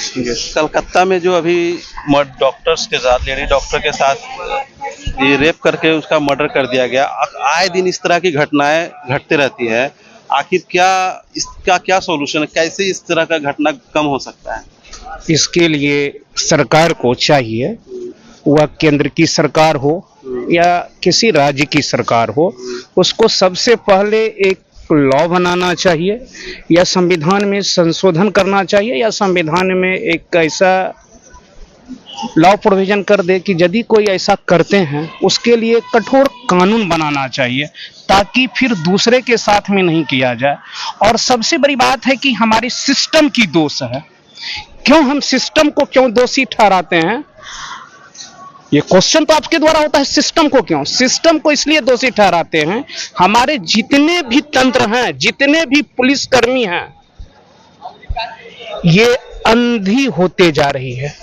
कलकत्ता में जो अभी डॉक्टर्स के साथ, लेडी डॉक्टर के साथ ये रेप करके उसका मर्डर कर दिया गया, आए दिन इस तरह की घटनाएं घटते रहती है। आखिर क्या इसका क्या सॉल्यूशन है? कैसे इस तरह का घटना कम हो सकता है? इसके लिए सरकार को चाहिए, वह केंद्र की सरकार हो या किसी राज्य की सरकार हो, उसको सबसे पहले एक लॉ बनाना चाहिए या संविधान में संशोधन करना चाहिए या संविधान में एक ऐसा लॉ प्रोविजन कर दे कि यदि कोई ऐसा करते हैं उसके लिए कठोर कानून बनाना चाहिए, ताकि फिर दूसरे के साथ में नहीं किया जाए। और सबसे बड़ी बात है कि हमारी सिस्टम की दोष है। क्यों हम सिस्टम को क्यों दोषी ठहराते हैं? ये क्वेश्चन तो आपके द्वारा होता है, सिस्टम को क्यों? सिस्टम को इसलिए दोषी ठहराते हैं, हमारे जितने भी तंत्र हैं, जितने भी पुलिसकर्मी हैं, ये अंधी होते जा रही है।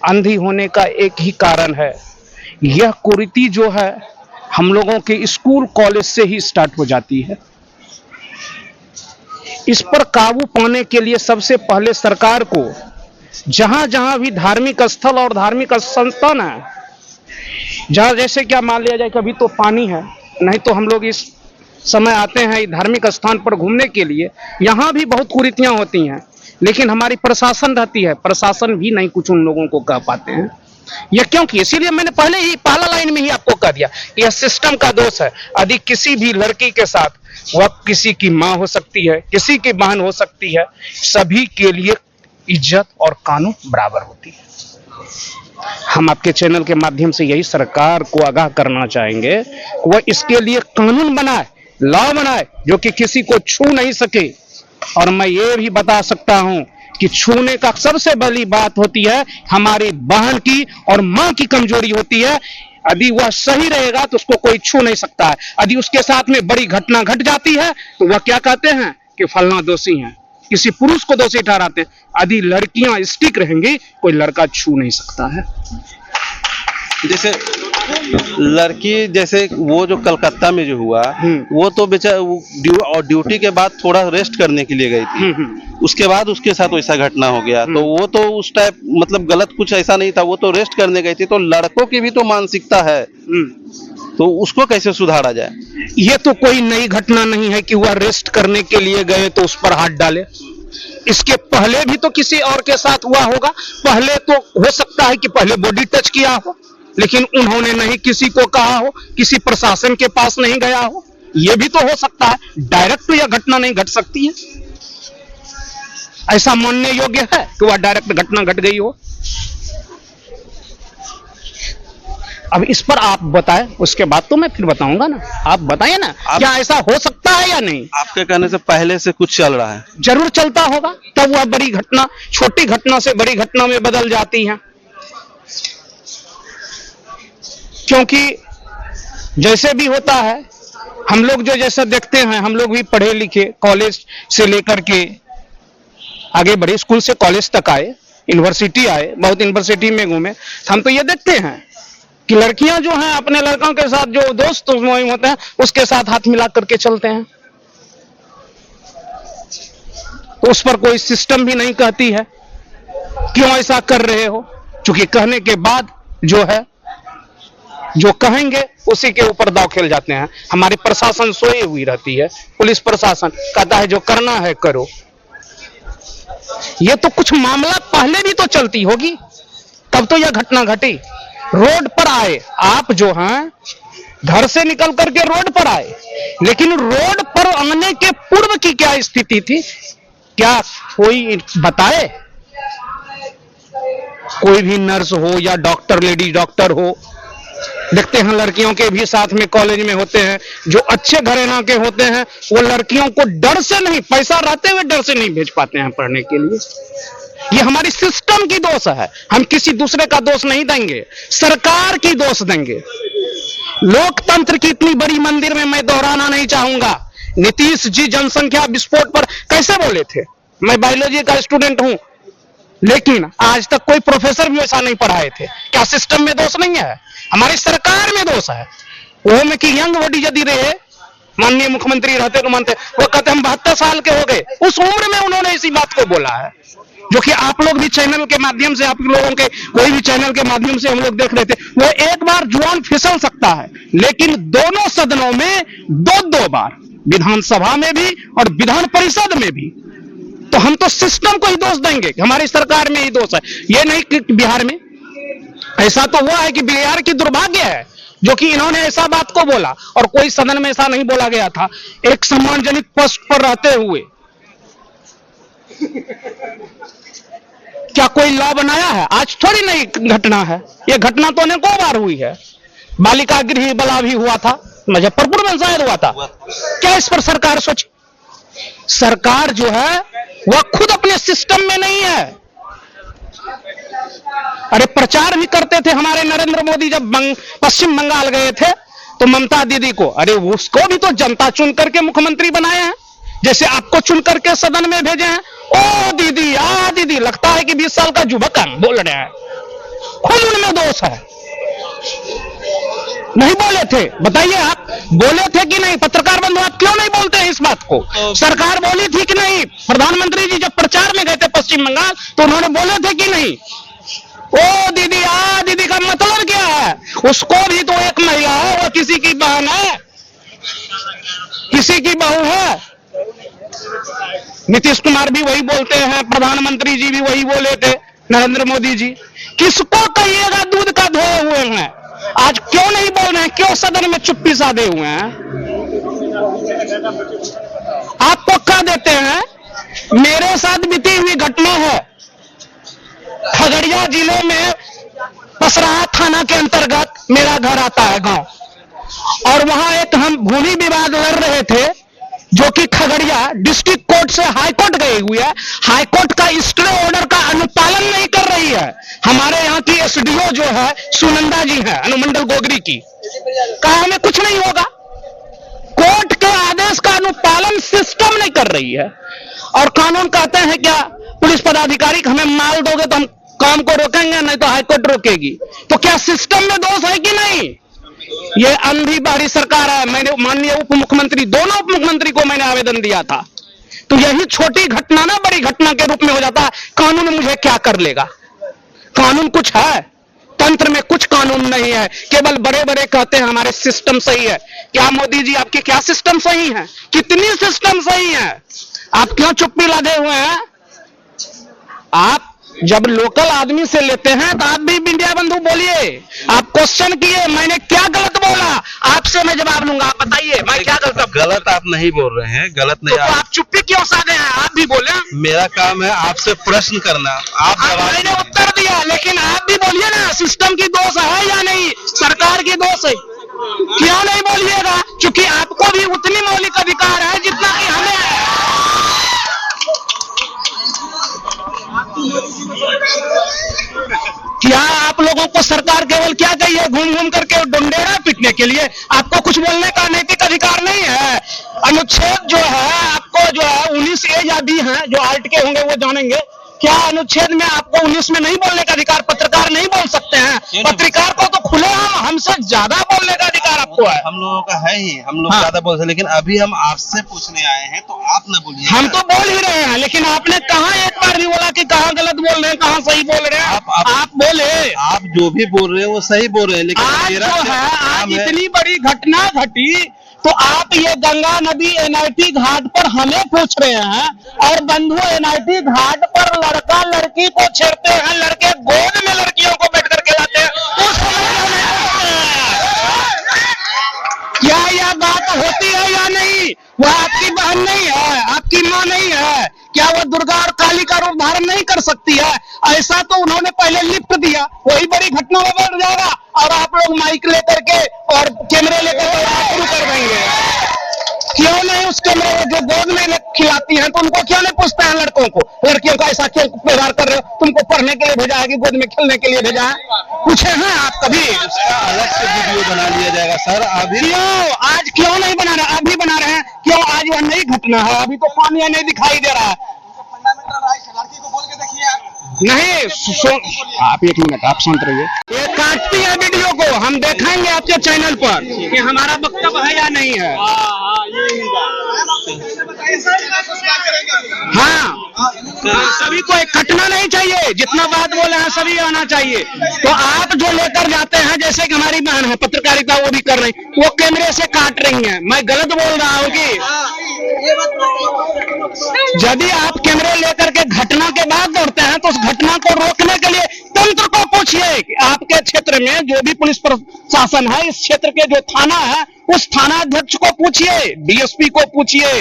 अंधी होने का एक ही कारण है, यह कुरीति जो है हम लोगों के स्कूल कॉलेज से ही स्टार्ट हो जाती है। इस पर काबू पाने के लिए सबसे पहले सरकार को जहां जहां भी धार्मिक स्थल और धार्मिक संस्थान है, जहां जैसे क्या मान लिया जाए कभी तो पानी है, नहीं तो हम लोग इस समय आते हैं धार्मिक स्थान पर घूमने के लिए, यहां भी बहुत कुरीतियां होती हैं, लेकिन हमारी प्रशासन रहती है, प्रशासन भी नहीं कुछ उन लोगों को कह पाते हैं। यह क्योंकि इसीलिए मैंने पहले ही पहला लाइन में ही आपको कह दिया, यह सिस्टम का दोष है। यदि किसी भी लड़की के साथ, वह किसी की मां हो सकती है, किसी की बहन हो सकती है, सभी के लिए इज्जत और कानून बराबर होती है। हम आपके चैनल के माध्यम से यही सरकार को आगाह करना चाहेंगे, वह इसके लिए कानून बनाए, लॉ बनाए, जो कि किसी को छू नहीं सके। और मैं ये भी बता सकता हूं कि छूने का सबसे बड़ी बात होती है हमारी बहन की और मां की कमजोरी होती है। यदि वह सही रहेगा तो उसको कोई छू नहीं सकता है। यदि उसके साथ में बड़ी घटना घट जाती है तो वह क्या कहते हैं कि फलना दोषी है, किसी पुरुष को दोषी ठहराते हैं। यदि लड़कियां स्टिक रहेंगी, कोई लड़का छू नहीं सकता है। जैसे लड़की, जैसे वो जो कलकत्ता में जो हुआ, वो तो बेचारा ड्यूटी के बाद थोड़ा रेस्ट करने के लिए गई थी, उसके बाद उसके साथ वैसा घटना हो गया, तो वो तो उस टाइप मतलब गलत कुछ ऐसा नहीं था, वो तो रेस्ट करने गई थी। तो लड़कों की भी तो मानसिकता है, तो उसको कैसे सुधारा जाए? ये तो कोई नई घटना नहीं है कि वह रेस्ट करने के लिए गए तो उस पर हाथ डाले। इसके पहले भी तो किसी और के साथ हुआ होगा। पहले तो हो सकता है कि पहले बॉडी टच किया हो, लेकिन उन्होंने नहीं किसी को कहा हो, किसी प्रशासन के पास नहीं गया हो, यह भी तो हो सकता है। डायरेक्ट तो यह घटना नहीं घट सकती है, ऐसा मानने योग्य है कि वह डायरेक्ट घटना घट गई हो। अब इस पर आप बताएं, उसके बाद तो मैं फिर बताऊंगा ना। आप बताइए ना, क्या ऐसा हो सकता है या नहीं? आपके कहने से पहले से कुछ चल रहा है? जरूर चलता होगा, तब वह बड़ी घटना छोटी घटना से बड़ी घटना में बदल जाती है। क्योंकि जैसे भी होता है, हम लोग जो जैसा देखते हैं, हम लोग भी पढ़े लिखे, कॉलेज से लेकर के आगे बढ़े, स्कूल से कॉलेज तक आए, यूनिवर्सिटी आए, बहुत यूनिवर्सिटी में घूमे, हम तो ये देखते हैं कि लड़कियां जो हैं अपने लड़कों के साथ जो दोस्त होते हैं उसके साथ हाथ मिला करके चलते हैं। तो उस पर कोई सिस्टम भी नहीं कहती है क्यों ऐसा कर रहे हो, क्योंकि कहने के बाद जो है, जो कहेंगे उसी के ऊपर दांव खेल जाते हैं। हमारी प्रशासन सोई हुई रहती है, पुलिस प्रशासन कहता है जो करना है करो। ये तो कुछ मामला पहले भी तो चलती होगी, तब तो यह घटना घटी। रोड पर आए आप, जो हैं घर से निकल करके रोड पर आए, लेकिन रोड पर आने के पूर्व की क्या स्थिति थी, क्या कोई बताए? कोई भी नर्स हो या डॉक्टर, लेडी डॉक्टर हो, देखते हैं लड़कियों के भी साथ में कॉलेज में होते हैं, जो अच्छे घराना के होते हैं, वो लड़कियों को डर से नहीं, पैसा रहते हुए डर से नहीं भेज पाते हैं पढ़ने के लिए। ये हमारी सिस्टम की दोष है, हम किसी दूसरे का दोष नहीं देंगे, सरकार की दोष देंगे। लोकतंत्र की इतनी बड़ी मंदिर में मैं दोहराना नहीं चाहूंगा, नीतीश जी जनसंख्या विस्फोट पर कैसे बोले थे? मैं बायोलॉजी का स्टूडेंट हूं, लेकिन आज तक कोई प्रोफेसर भी ऐसा नहीं पढ़ाए थे। क्या सिस्टम में दोष नहीं है? हमारी सरकार में दोष है। वो में कि यंग बॉडी यदि रहे, माननीय मुख्यमंत्री रहते तो मानते, वो कहते हम 72 साल के हो गए, उस उम्र में उन्होंने इसी बात को बोला है। जो कि आप लोग भी चैनल के माध्यम से, आप लोगों के कोई भी चैनल के माध्यम से हम लोग देख रहे थे, वो एक बार जुबान फिसल सकता है, लेकिन दोनों सदनों में दो बार, विधानसभा में भी और विधान परिषद में भी, तो हम तो सिस्टम को ही दोष देंगे कि हमारी सरकार में ही दोष है। ये नहीं कि बिहार में ऐसा तो हुआ है कि बिहार की दुर्भाग्य है जो कि इन्होंने ऐसा बात को बोला, और कोई सदन में ऐसा नहीं बोला गया था। एक सम्मानजनक पोस्ट पर रहते हुए क्या कोई लॉ बनाया है? आज थोड़ी नई घटना है, ये घटना तो अनेकों बार हुई है। बालिका गृह बला भी हुआ था, मुजफ्फरपुर में शायद हुआ था। क्या इस पर सरकार सोचे? सरकार जो है वह खुद अपने सिस्टम में नहीं है। अरे प्रचार भी करते थे हमारे नरेंद्र मोदी, जब पश्चिम बंगाल गए थे तो ममता दीदी को, अरे उसको भी तो जनता चुन करके मुख्यमंत्री बनाया है, जैसे आपको चुन करके सदन में भेजे हैं। ओ दीदी, आ दीदी, लगता है कि 20 साल का युवक बोल रहे हैं, खुद उनमें दोष है। नहीं बोले थे? बताइए, आप बोले थे कि नहीं? पत्रकार बंधु, आप क्यों नहीं बोलते हैं इस बात को? सरकार बोली थी कि नहीं? प्रधानमंत्री जी जब प्रचार में गए थे पश्चिम बंगाल तो उन्होंने बोले थे कि नहीं? ओ दीदी, आ दीदी का मतलब क्या है? उसको भी तो एक महिला है, वो किसी की बहन है, किसी की बहू है। नीतीश कुमार भी वही बोलते हैं, प्रधानमंत्री जी भी वही बोले थे, नरेंद्र मोदी जी। किसको कहिएगा दूध का धोए हुए हैं? आज क्यों नहीं बोल रहे हैं? क्यों सदन में चुप्पी साधे हुए हैं? आपको कह देते हैं, मेरे साथ बीती हुई घटना है। खगड़िया जिले में पसराहा थाना के अंतर्गत मेरा घर आता है गांव, और वहां एक हम भूमि विवाद लड़ रहे थे जो कि खगड़िया डिस्ट्रिक्ट कोर्ट से हाई कोर्ट गई हुई है। हाई कोर्ट का स्टे ऑर्डर का अनुपालन नहीं कर रही है। हमारे यहाँ की एसडीओ जो है सुनंदा जी है, अनुमंडल गोगरी की, कहा हमें कुछ नहीं होगा। कोर्ट के आदेश का अनुपालन सिस्टम नहीं कर रही है, और कानून कहते हैं क्या, पुलिस पदाधिकारी हमें माल दोगे तो हम काम को रोकेंगे, नहीं तो हाईकोर्ट रोकेगी। तो क्या सिस्टम में दोष है कि नहीं? ये अंधी बारी सरकार है। मैंने माननीय उप मुख्यमंत्री, दोनों उप मुख्यमंत्री को मैंने आवेदन दिया था। तो यही छोटी घटना ना बड़ी घटना के रूप में हो जाता है। कानून मुझे क्या कर लेगा? कानून कुछ है? तंत्र में कुछ कानून नहीं है। केवल बड़े बड़े कहते हैं हमारे सिस्टम सही है। क्या मोदी जी आपके क्या सिस्टम सही है? कितनी सिस्टम सही है? आप क्यों चुप्पी लगे हुए हैं? आप जब लोकल आदमी से लेते हैं तो आप भी मीडिया बंधु बोलिए, आप क्वेश्चन किए, मैंने क्या गलत बोला, आपसे मैं जवाब लूंगा। आप बताइए मैं क्या गलत आप नहीं बोल रहे हैं, गलत नहीं। तो आप चुप्पी क्यों साधे हैं? आप भी बोले। मेरा काम है आपसे प्रश्न करना, आप मैंने उत्तर दिया, लेकिन आप भी बोलिए ना, सिस्टम की दोष है या नहीं, सरकार की दोष है? क्यों नहीं बोलिएगा? क्योंकि आपको भी उतनी मौलिक अधिकार है जितना कि हमें है। क्या आप लोगों को सरकार केवल क्या चाहिए? घूम घूम करके डंडेरा पीटने के लिए? आपको कुछ बोलने का नैतिक अधिकार नहीं है। अनुच्छेद जो है आपको जो है 19A या B है, जो आर्ट के होंगे वो जानेंगे। क्या अनुच्छेद में आपको 19 में नहीं बोलने का अधिकार? पत्रकार नहीं बोल सकते हैं? पत्रकार को तो खुले हमसे ज्यादा बोलने का अधिकार आपको है। हम लोगों का है ही, हम लोग ज्यादा बोल सकते हैं, लेकिन अभी हम आपसे पूछने आए हैं तो आप न बोलिए। हम तो बोल ही रहे हैं, लेकिन आपने कहाँ एक बार भी बोला कि कहाँ गलत बोल रहे हैं, कहाँ सही बोल रहे हैं? आप बोले। आप जो भी बोल रहे हैं वो सही बोल रहे हैं, लेकिन आज जो है, आज इतनी बड़ी घटना घटी तो आप ये गंगा नदी एनआईटी घाट पर हमें पूछ रहे हैं, और बंधु एनआईटी घाट पर लड़का लड़की को छेड़ते हैं, लड़के गोद में लड़कियों को बैठ कर खिलाते हैं, क्या यह बात होती है या नहीं? वह आपकी बहन नहीं है, आपकी माँ नहीं है, क्या वह दुर्गा और काली का रूप धारण नहीं कर सकती है? ऐसा तो उन्होंने पहले लिफ्ट दिया, वही बड़ी घटना में बढ़ जाएगा, और आप लोग माइक लेकर के और कैमरे लेकर के शुरू कर देंगे। क्यों नहीं उस कैमरे जो गोद में खिलाती हैं तो उनको क्यों नहीं पूछते हैं लड़कों को, लड़कियों का ऐसा क्यों व्यवहार कर रहे हो? तुमको पढ़ने के लिए भेजा है कि गोद में खेलने के लिए भेजा है? पूछे हैं आप कभी? उसका अलग से वीडियो बना लिया जाएगा सर। अभी क्यों आज क्यों नहीं बना रहे? अभी बना रहे हैं क्यों? आज वह नई घटना है, अभी तो पानी नहीं दिखाई दे रहा है। लड़की को बोल के देखिए आप। नहीं आप एक मिनट, आप शांत रहिए। ये काटती है वीडियो को, हम देखेंगे आपके चैनल पर कि हमारा वक्तव्य है या नहीं है। हाँ, सभी को कटना नहीं चाहिए, जितना बात बोले हैं सभी आना चाहिए। तो आप जो लेकर जाते हैं, जैसे कि हमारी बहन है पत्रकारिता, वो भी कर रही, वो कैमरे से काट रही हैं। मैं गलत बोल रहा हूँ कि यदि आप कैमरे लेकर के घटना के बाद दौड़ते हैं तो उस घटना को रोकने के लिए तंत्र को पूछिए कि आपके क्षेत्र में जो भी पुलिस प्रशासन है, इस क्षेत्र के जो थाना है, उस थाना अध्यक्ष को पूछिए, डीएसपी को पूछिए,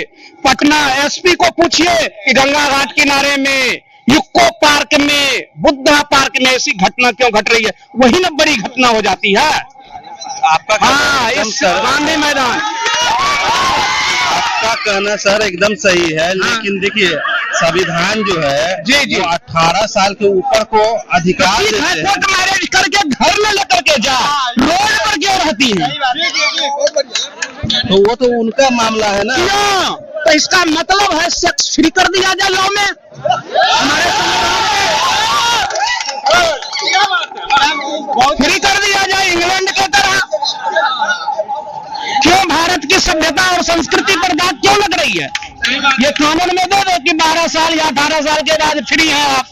पटना एसपी को पूछिए कि गंगा घाट किनारे में, यूको पार्क में, बुद्धा पार्क में ऐसी घटना क्यों घट रही है। वही ना बड़ी घटना हो जाती है। आपका हाँ, इस गांधी मैदान, आपका कहना सर एकदम सही है, लेकिन देखिए संविधान जो है जी जी, 18 साल के ऊपर को अधिकार देते हैं। कोर्ट मैरिज करके घर में लेकर के जा, रोड पर क्यों रहती है? तो वो तो उनका मामला है ना। क्यों? तो इसका मतलब है सेक्स फ्री कर दिया जाए लॉ में। हमारे फ्री कर दिया जाए इंग्लैंड की तरह। क्यों भारत की सभ्यता और संस्कृति पर दाग क्यों लग रही है? ये कानून में दे दो कि 12 साल या 18 साल के बाद फ्री हैं आप।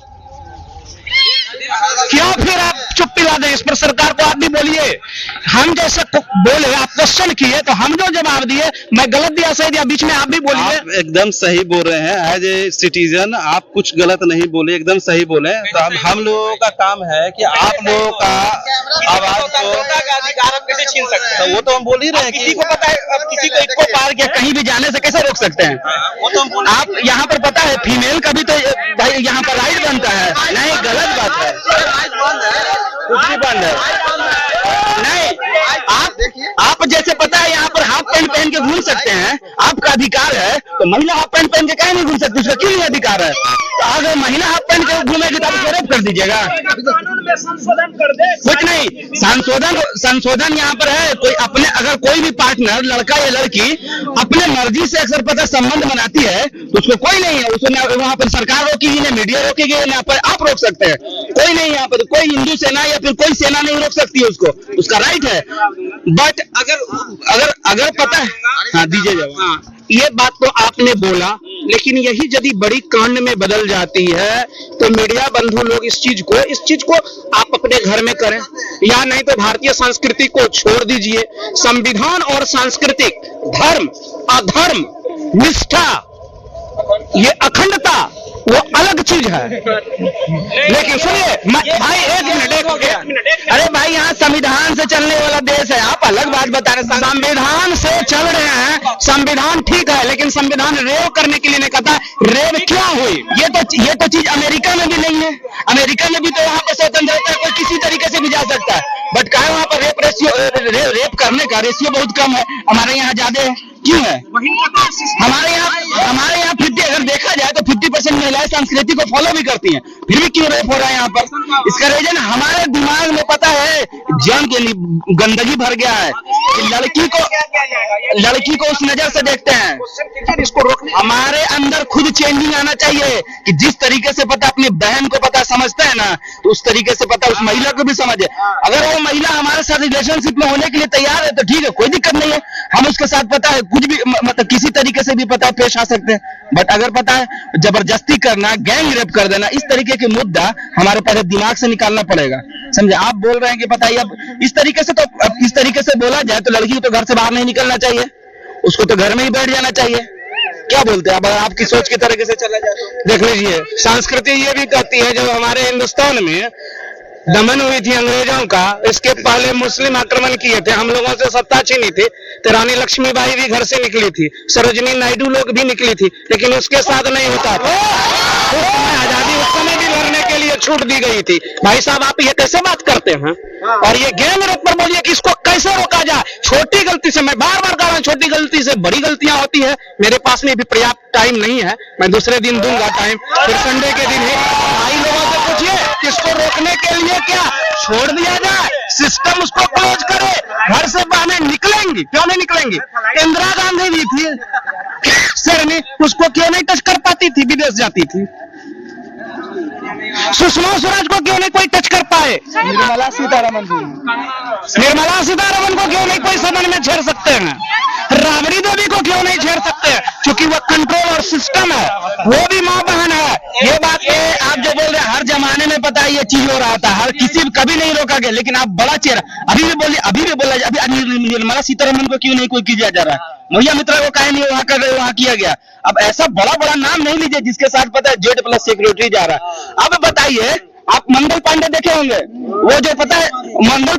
क्यों फिर आप चुप पिला दें? इस पर सरकार को आप भी बोलिए। हम जैसे बोले, आप क्वेश्चन किए तो हम जो जवाब दिए, मैं गलत दिया सही दिया, बीच में आप भी बोलिए। आप एकदम सही बोल रहे हैं, एज ए सिटीजन आप कुछ गलत नहीं बोले, एकदम सही बोले। तो हम लोगों का काम है कि आप लोगों का आवाज को अधिकार हम कैसे छीन सकते हैं? तो वो तो हम बोल ही रहे हैं किसी को पता है, अब किसी को इको पार्क या कहीं भी जाने से कैसे रोक सकते हैं? वो तो हम बोल आप यहाँ पर पता है फीमेल का भी तो भाई यहाँ पर राइट बनता है। नहीं, गलत बात है, कुछ भी बंद है। नहीं, आप जैसे पता है यहाँ पर हाफ पैंट पहन के घूम सकते हैं, आपका अधिकार है। तो महिला हाफ पैंट पहन के कहीं नहीं घूम सकती, उसका क्यों नहीं अधिकार है? तो अगर महिला हाफ पैंट के घूमेगी तो आप उसको रेप कर दीजिएगा। कानून में संशोधन कर दे। कुछ नहीं, संशोधन यहाँ पर है। कोई अपने, अगर कोई भी पार्टनर, लड़का या लड़की अपने मर्जी से अक्सर पता संबंध बनाती है तो उसको कोई नहीं है, उसको वहाँ पर सरकार रोकेगी, ना मीडिया रोकेगी, ना पर आप रोक सकते हैं। कोई नहीं, यहाँ पर कोई हिंदू सेना या फिर कोई सेना नहीं रोक सकती है उसको, उसका राइट है। बट अगर पता है, हाँ दीजिए जवाब। ये बात तो आपने बोला, लेकिन यही यदि बड़ी कांड में बदल जाती है तो मीडिया बंधु लोग इस चीज को आप अपने घर में करें, या नहीं तो भारतीय संस्कृति को छोड़ दीजिए। संविधान और सांस्कृतिक, धर्म अधर्म, निष्ठा, ये अखंडता वो अलग चीज है। लेकिन सुनिए भाई, एक मिनट, अरे भाई यहाँ संविधान से चलने वाला देश है, आप अलग बात बता रहे हैं। संविधान से चल रहे हैं, संविधान ठीक है, लेकिन संविधान रेव करने के लिए नहीं कहता। रेव क्यों हुई? ये तो चीज अमेरिका में भी नहीं है। अमेरिका में भी तो वहाँ पर स्वतंत्रता है, कोई किसी तरीके से भी जा सकता है। बट क्या वहाँ पर रेप करने का रेशियो बहुत कम है, हमारे यहाँ ज्यादा है। क्यों है? हमारे यहाँ 50, अगर देखा जाए तो 50% महिलाएं संस्कृति को फॉलो भी करती हैं, फिर भी क्यों रेप हो रहा है यहाँ पर? इसका रीजन हमारे दिमाग में पता है, जंग के लिए गंदगी भर गया है। लड़की को उस नजर से देखते हैं। इसको रोकने हमारे अंदर खुद चेंजिंग आना चाहिए कि जिस तरीके से पता अपनी बहन को पता समझता है ना, तो उस तरीके से पता उस महिला को भी समझे। अगर वो महिला हमारे साथ रिलेशनशिप में होने के लिए तैयार है तो ठीक है, कोई दिक्कत नहीं है, हम उसके साथ पता है कुछ भी, मतलब किसी तरीके से भी पता है पेश आ सकते हैं। बट अगर पता है जबरदस्ती करना, गैंग रेप कर देना, इस तरीके के मुद्दा हमारे पहले दिमाग से निकालना पड़ेगा। समझे? आप बोल रहे हैं कि पता है, अब इस तरीके से बोला जाए तो लड़की को तो घर से बाहर नहीं निकलना चाहिए, उसको तो घर में ही बैठ जाना चाहिए। क्या बोलते हैं? अब आपकी सोच की तरीके से चला जाए तो देख लीजिए, संस्कृति ये भी कहती है जब हमारे हिंदुस्तान में दमन हुई थी अंग्रेजों का, इसके पहले मुस्लिम आक्रमण किए थे, हम लोगों से सत्ता छीनी थी, तो रानी लक्ष्मीबाई भी घर से निकली थी, सरोजिनी नायडू लोग भी निकली थी, लेकिन उसके साथ नहीं होता था। आजादी उस समय भी लड़ने के लिए छूट दी गई थी। भाई साहब, आप ये कैसे बात करते हैं? और ये गैंग रेप पर बोलिए कि इसको कैसे रोका जाए? छोटी गलती से, मैं बार बार कह रहा हूँ, छोटी गलती से बड़ी गलतियां होती है। मेरे पास में भी पर्याप्त टाइम नहीं है, मैं दूसरे दिन दूंगा टाइम, फिर संडे के दिन ही भाई लोगों से पूछिए किसको रोकने के लिए क्या छोड़ दिया जाए, सिस्टम उसको क्लोज करे, घर से बाहर निकलेंगी, क्यों नहीं निकलेंगी? इंदिरा गांधी भी थी शेरनी, उसको क्यों नहीं टच कर पाती थी, विदेश जाती थी। सुषमा स्वराज को क्यों नहीं कोई टच कर पाए? निर्मला सीतारमन को क्यों नहीं कोई सदन में छेड़ सकते हैं? राबड़ी देवी को क्यों नहीं छेड़ सकते हैं? क्योंकि वो कंट्रोल और सिस्टम है, वो भी माँ बहन है। ये बात आप जो बोल रहे हैं, हर जमाने में पता है ये चीज हो रहा था, हर किसी कभी नहीं रोका गया, लेकिन आप बड़ा चेहरा अभी भी बोला अभी निर्मला सीतारमन को क्यों नहीं कोई किया जा रहा है? महिला मित्रा को काहे नहीं वहां कर रहे, वहां किया गया। अब ऐसा बड़ा नाम नहीं लीजिए जिसके साथ पता है Z+ सिक्योरिटी जा रहा है। अब बताइए, आप मंगल पांडे देखे होंगे, वो जो पता है मंगल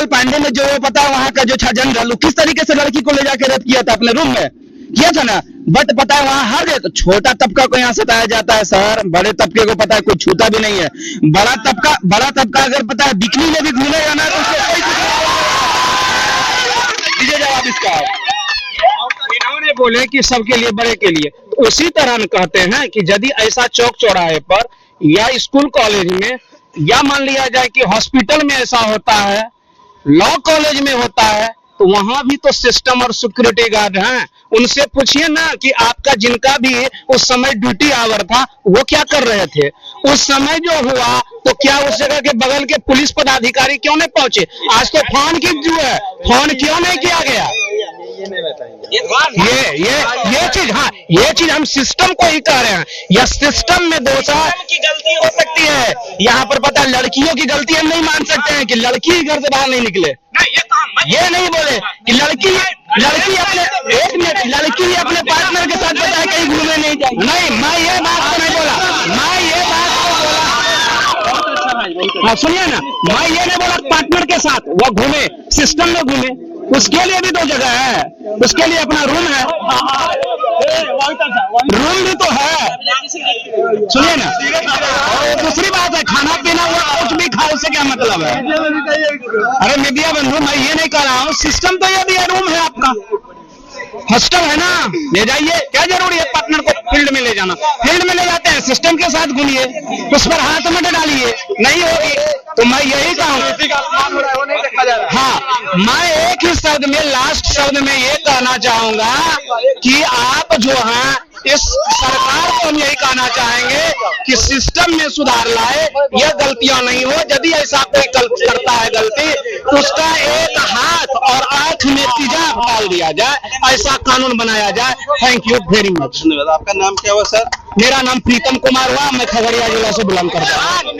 पांडे में जो पता है वहां का जो जनरल किस तरीके से लड़की को ले जाके रेप किया था, अपने रूम में किया था ना। बट पता है वहां हर तो छोटा तबका को यहाँ सताया जाता है सर, बड़े तबके को पता है कोई छूता भी नहीं है। बड़ा तबका अगर पता है बिकनी में भी घूमेगा ना तो उसको कोई दीजिए जवाब इसका। इन्होंने बोले कि सबके लिए, बड़े के लिए, तो उसी तरह कहते हैं कि यदि ऐसा चौक चौराहे पर या स्कूल कॉलेज में या मान लिया जाए कि हॉस्पिटल में ऐसा होता है, लॉ कॉलेज में होता है, तो वहां भी तो सिस्टम और सिक्योरिटी गार्ड हैं। उनसे पूछिए ना कि आपका जिनका भी उस समय ड्यूटी आवर था वो क्या कर रहे थे उस समय जो हुआ, तो क्या उस जगह के बगल के पुलिस पदाधिकारी क्यों नहीं पहुंचे? आज तो फोन की जो है, फोन क्यों नहीं किया गया? ये चीज हम सिस्टम को ही कह रहे हैं, या सिस्टम में दोष है की गलती हो सकती है। यहाँ पर पता है लड़कियों की गलती हम नहीं मान सकते हैं कि लड़की घर से बाहर नहीं निकले। ये नहीं बोले कि लड़की अपने पार्टनर के साथ पता है कहीं घूमने नहीं जाए। नहीं, मैं ये बात को नहीं बोला, हाँ सुनिए ना, मैं ये नहीं बोला पार्टनर के साथ वो घूमे, सिस्टम में घूमे, उसके लिए भी तो जगह है, उसके लिए अपना रूम है, रूम भी तो है। सुनिए ना, और दूसरी बात है खाना पीना हुआ कुछ भी खाओ, उससे क्या मतलब है? अरे मीडिया बंधु, मैं ये नहीं कह रहा हूँ, सिस्टम तो ये भी है, रूम है आपका, हॉस्टल है ना, ले जाइए, क्या जरूरी है पार्टनर को फील्ड में ले जाना? फील्ड में ले जाते हैं, सिस्टम के साथ घूमिए, उस पर हाथ मत डालिए, नहीं होगी। तो मैं यही कहूँ, हाँ, मैं एक ही शब्द में, लास्ट शब्द में ये कहना चाहूंगा कि आप जो हैं, इस सरकार को हम यही कहना चाहेंगे कि सिस्टम में सुधार लाए, यह गलतियां नहीं हो। यदि ऐसा कोई करता है गलती, तो उसका एक हाथ और आंख में तेजाब डाल दिया जाए, ऐसा कानून बनाया जाए। Thank you very much. धन्यवाद। आपका नाम क्या हुआ सर? मेरा नाम प्रीतम कुमार हुआ, मैं खगड़िया जिला से बिलोंग करता हूँ।